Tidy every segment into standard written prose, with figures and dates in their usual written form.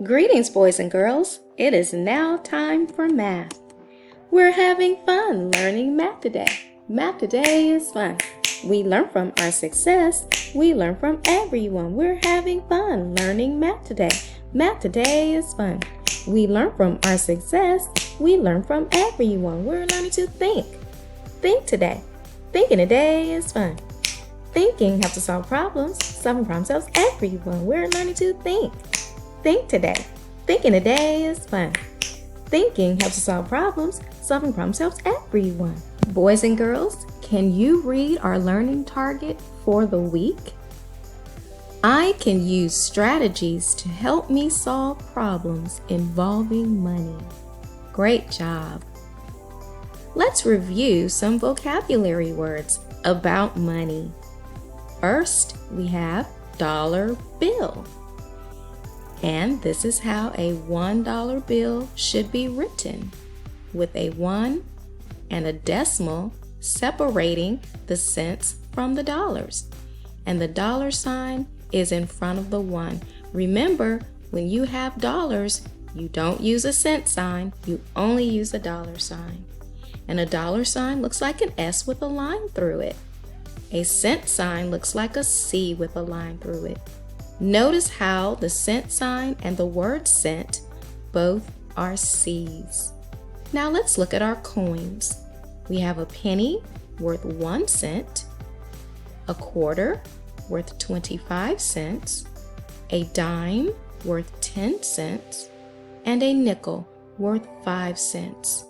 Greetings, boys and girls. It is now time for math. We're having fun learning math today. Math today is fun. We learn from our success. We learn from everyone. We're having fun learning math today. Math today is fun. We learn from our success. We learn from everyone. We're learning to think. Think today. Thinking today is fun. Thinking helps us solve problems. Solving problems helps everyone. We're learning to think. Think today. Thinking today is fun. Thinking helps us solve problems. Solving problems helps everyone. Boys and girls, can you read our learning target for the week? I can use strategies to help me solve problems involving money. Great job. Let's review some vocabulary words about money. First, we have dollar bill. And this is how a $1 bill should be written, with a 1 and a decimal separating the cents from the dollars. And the dollar sign is in front of the 1. Remember, when you have dollars, you don't use a cent sign, you only use a dollar sign. And a dollar sign looks like an S with a line through it. A cent sign looks like a C with a line through it. Notice how the cent sign and the word cent both are C's. Now let's look at our coins. We have a penny worth 1 cent, a quarter worth 25 cents, a dime worth 10 cents, and a nickel worth 5 cents.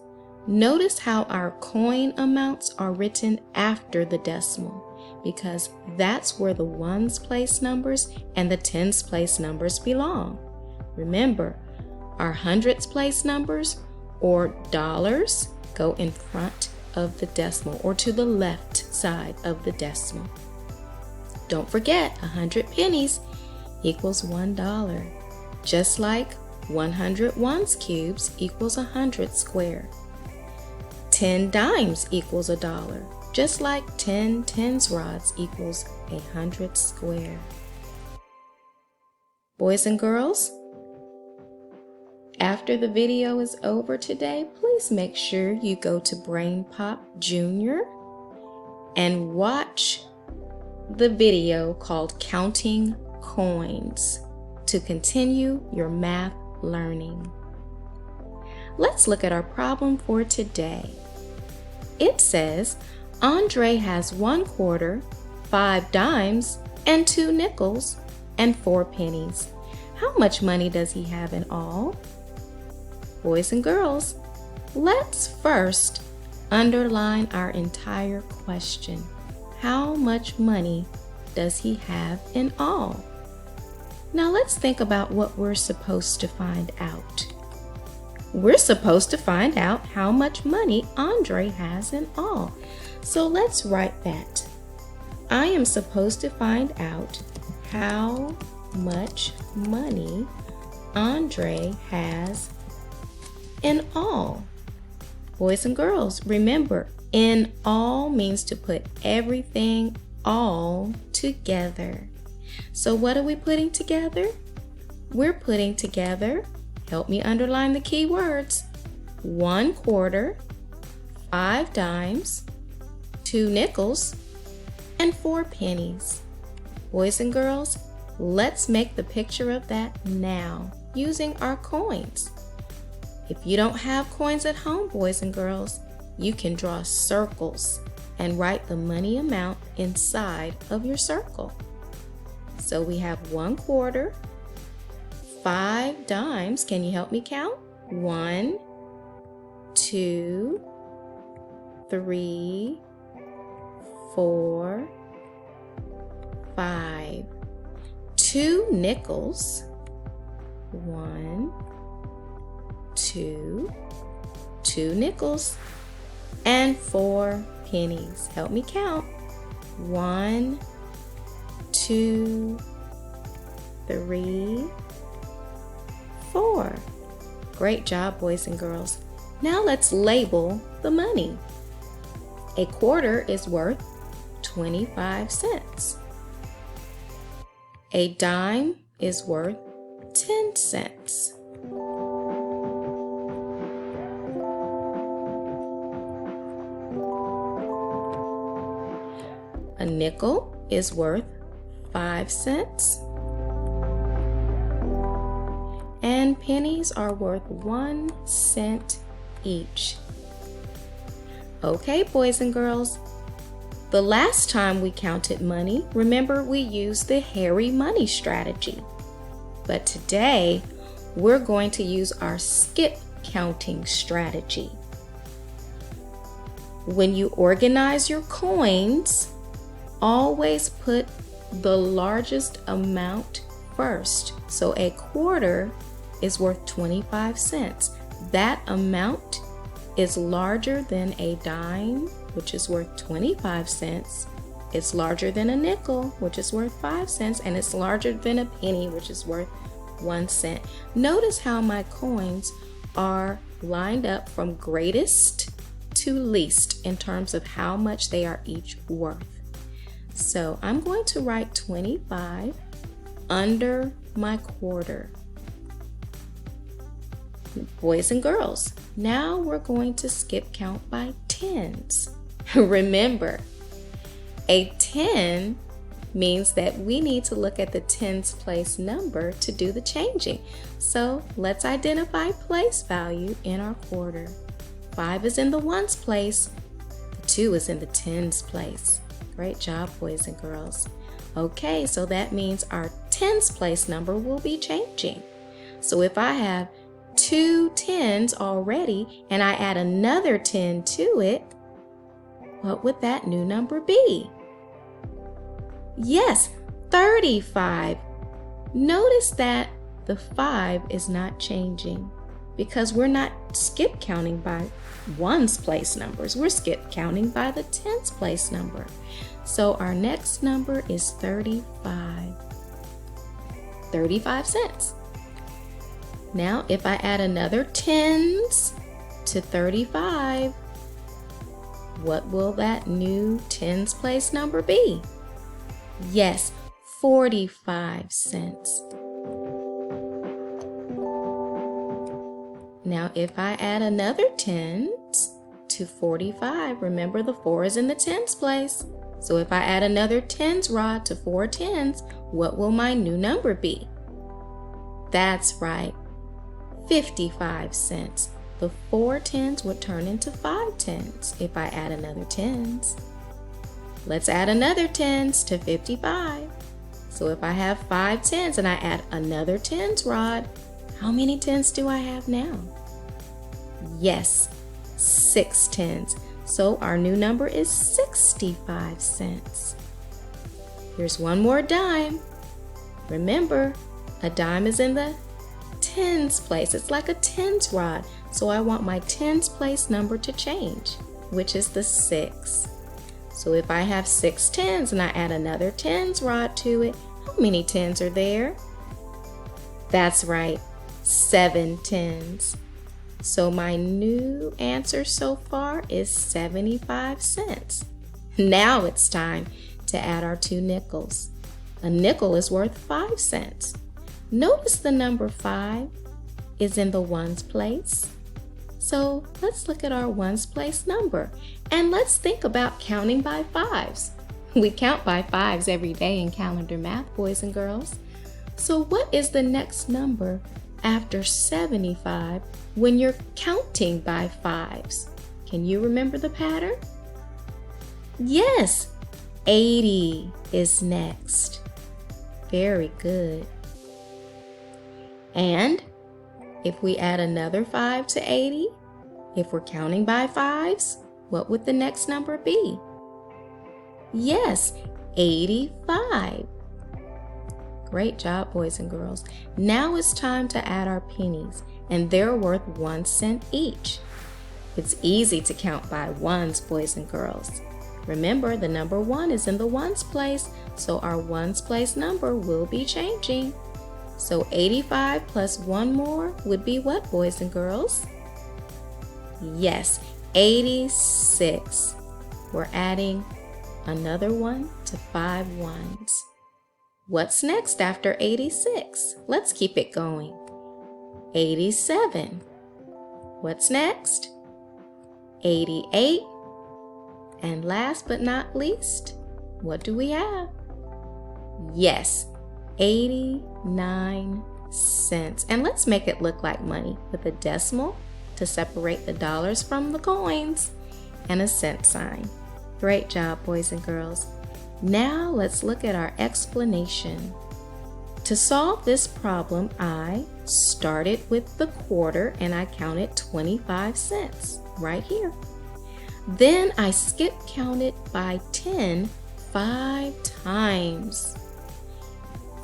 Notice how our coin amounts are written after the decimal, because that's where the ones place numbers and the tens place numbers belong. Remember, our hundreds place numbers or dollars go in front of the decimal or to the left side of the decimal. Don't forget, 100 pennies equals $1, just like 100 ones cubes equals 100 square. 10 dimes equals $1. Just like 10 tens rods equals 100 square. Boys and girls, after the video is over today, please make sure you go to BrainPOP Jr. and watch the video called Counting Coins to continue your math learning. Let's look at our problem for today. It says, Andre has 1 quarter, 5 dimes, and 2 nickels, and 4 pennies. How much money does he have in all? Boys and girls, let's first underline our entire question. How much money does he have in all? Now let's think about what we're supposed to find out. We're supposed to find out how much money Andre has in all. So let's write that. I am supposed to find out how much money Andre has in all. Boys and girls, remember, in all means to put everything all together. So what are we putting together? We're putting together, help me underline the key words, 1 quarter, 5 dimes, 2 nickels, and 4 pennies. Boys and girls, let's make the picture of that now using our coins. If you don't have coins at home, boys and girls, you can draw circles and write the money amount inside of your circle. So we have 1 quarter, 5 dimes. Can you help me count? 1, 2, 3, 4, 5. 2 nickels. 1, 2, 2 nickels, and 4 pennies. Help me count. 1, 2, 3, 4. Great job, boys and girls. Now let's label the money. A quarter is worth 25 cents. A dime is worth 10 cents. A nickel is worth 5 cents. And pennies are worth 1 cent each. Okay, boys and girls. The last time we counted money, remember we used the hairy money strategy. But today, we're going to use our skip counting strategy. When you organize your coins, always put the largest amount first. So a quarter is worth 25 cents. That amount is larger than a dime, which is worth 25 cents. It's larger than a nickel, which is worth 5 cents, and it's larger than a penny, which is worth 1 cent. Notice how my coins are lined up from greatest to least in terms of how much they are each worth. So I'm going to write 25 under my quarter. Boys and girls, now we're going to skip count by tens. Remember, a 10 means that we need to look at the tens place number to do the changing. So let's identify place value in our quarter. 5 is in the ones place, the 2 is in the tens place. Great job, boys and girls. Okay, so that means our tens place number will be changing. So if I have 2 tens already and I add another 10 to it, what would that new number be? Yes, 35. Notice that the 5 is not changing because we're not skip counting by ones place numbers. We're skip counting by the tens place number. So our next number is 35. 35 cents. Now if I add another tens to 35, what will that new tens place number be? Yes, 45 cents. Now if I add another tens to 45, remember the 4 is in the tens place. So if I add another tens rod to 4 tens, what will my new number be? That's right, 55 cents. The 4 tens would turn into 5 tens if I add another tens. Let's add another tens to 55. So if I have 5 tens and I add another tens rod, how many tens do I have now? Yes, 6 tens. So our new number is 65 cents. Here's one more dime. Remember, a dime is in the tens place. It's like a tens rod. So I want my tens place number to change, which is the 6. So if I have 6 tens and I add another tens rod to it, how many tens are there? That's right, 7 tens. So my new answer so far is 75 cents. Now it's time to add our 2 nickels. A nickel is worth 5 cents. Notice the number 5 is in the ones place. So let's look at our ones place number and let's think about counting by 5s. We count by 5s every day in calendar math, boys and girls. So what is the next number after 75 when you're counting by 5s? Can you remember the pattern? Yes, 80 is next. Very good. And if we add another 5 to 80, if we're counting by 5s, what would the next number be? Yes, 85. Great job, boys and girls. Now it's time to add our pennies, and they're worth 1 cent each. It's easy to count by ones, boys and girls. Remember, the number 1 is in the ones place, so our ones place number will be changing. So 85 plus 1 more would be what, boys and girls? Yes, 86. We're adding another 1 to 5 ones. What's next after 86? Let's keep it going. 87. What's next? 88. And last but not least, what do we have? Yes, 89 cents. And let's make it look like money with a decimal to separate the dollars from the coins and a cent sign. Great job, boys and girls. Now let's look at our explanation. To solve this problem, I started with the quarter and I counted 25 cents right here. Then I skip counted by 10 5 times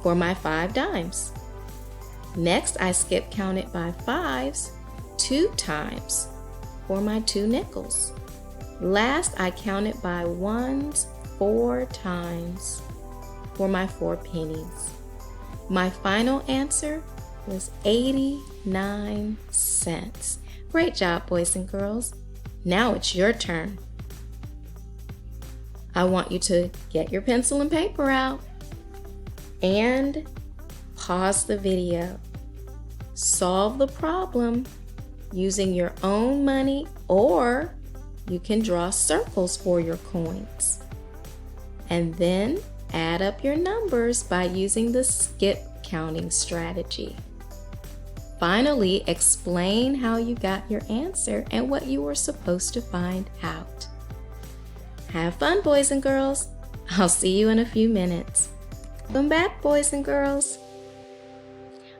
for my 5 dimes. Next, I skip counted by 5s 2 times for my 2 nickels. Last, I counted by 1s 4 times for my 4 pennies. My final answer was 89 cents. Great job, boys and girls. Now it's your turn. I want you to get your pencil and paper out and pause the video. Solve the problem using your own money, or you can draw circles for your coins. And then add up your numbers by using the skip counting strategy. Finally, explain how you got your answer and what you were supposed to find out. Have fun, boys and girls. I'll see you in a few minutes. Welcome back, boys and girls.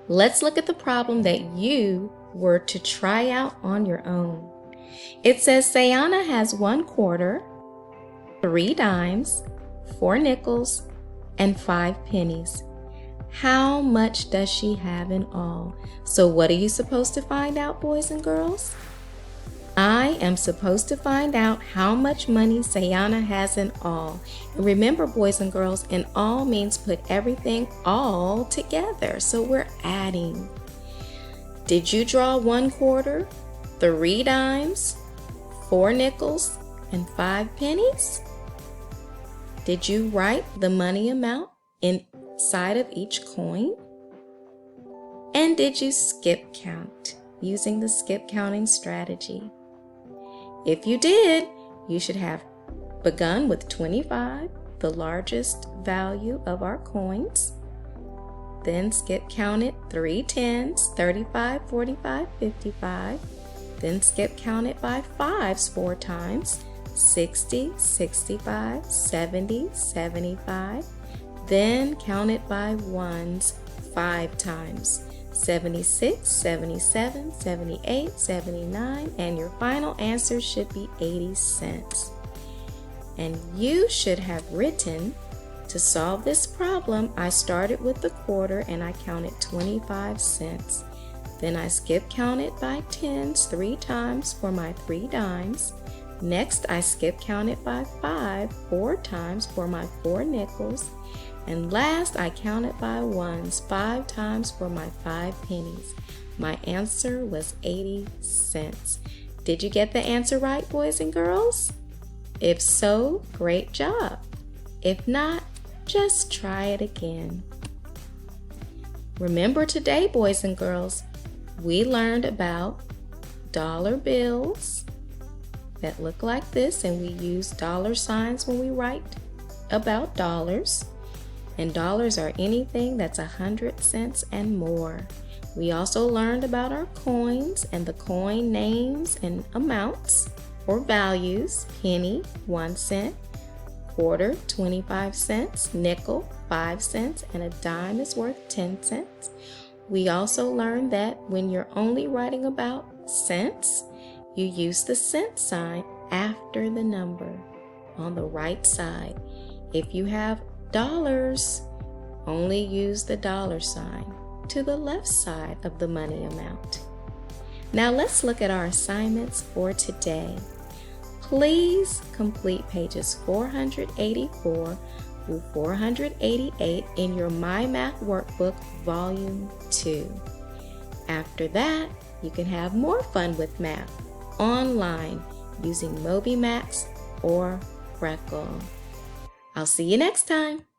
Let's look at the problem that you were to try out on your own. It says Sayana has 1 quarter, 3 dimes, 4 nickels, and 5 pennies. How much does she have in all? So what are you supposed to find out, boys and girls? I am supposed to find out how much money Sayana has in all. And remember, boys and girls, in all means put everything all together. So we're adding. Did you draw 1 quarter, 3 dimes, 4 nickels, and 5 pennies? Did you write the money amount inside of each coin? And did you skip count using the skip counting strategy? If you did, you should have begun with 25, the largest value of our coins. Then skip counted 3 10s, 35, 45, 55. Then skip counted by 5s 4 times, 60, 65, 70, 75. Then counted by 1s 5 times, 76, 77, 78, 79, and your final answer should be 80 cents. And you should have written, to solve this problem, I started with the quarter and I counted 25 cents. Then I skip counted by 10s 3 times for my 3 dimes. Next, I skip counted by 5 4 times for my 4 nickels. And last, I counted by 1s 5 times for my 5 pennies. My answer was 80 cents. Did you get the answer right, boys and girls? If so, great job. If not, just try it again. Remember today, boys and girls, we learned about dollar bills that look like this, and we use dollar signs when we write about dollars. And dollars are anything that's 100 cents and more. We also learned about our coins and the coin names and amounts or values: penny, 1 cent, quarter, 25 cents, nickel, 5 cents, and a dime is worth 10 cents. We also learned that when you're only writing about cents, you use the cent sign after the number on the right side. If you have dollars, only use the dollar sign to the left side of the money amount. Now let's look at our assignments for today. Please complete pages 484 through 488 in your My Math Workbook Volume 2. After that, you can have more fun with math online using MobyMax or Freckle. I'll see you next time.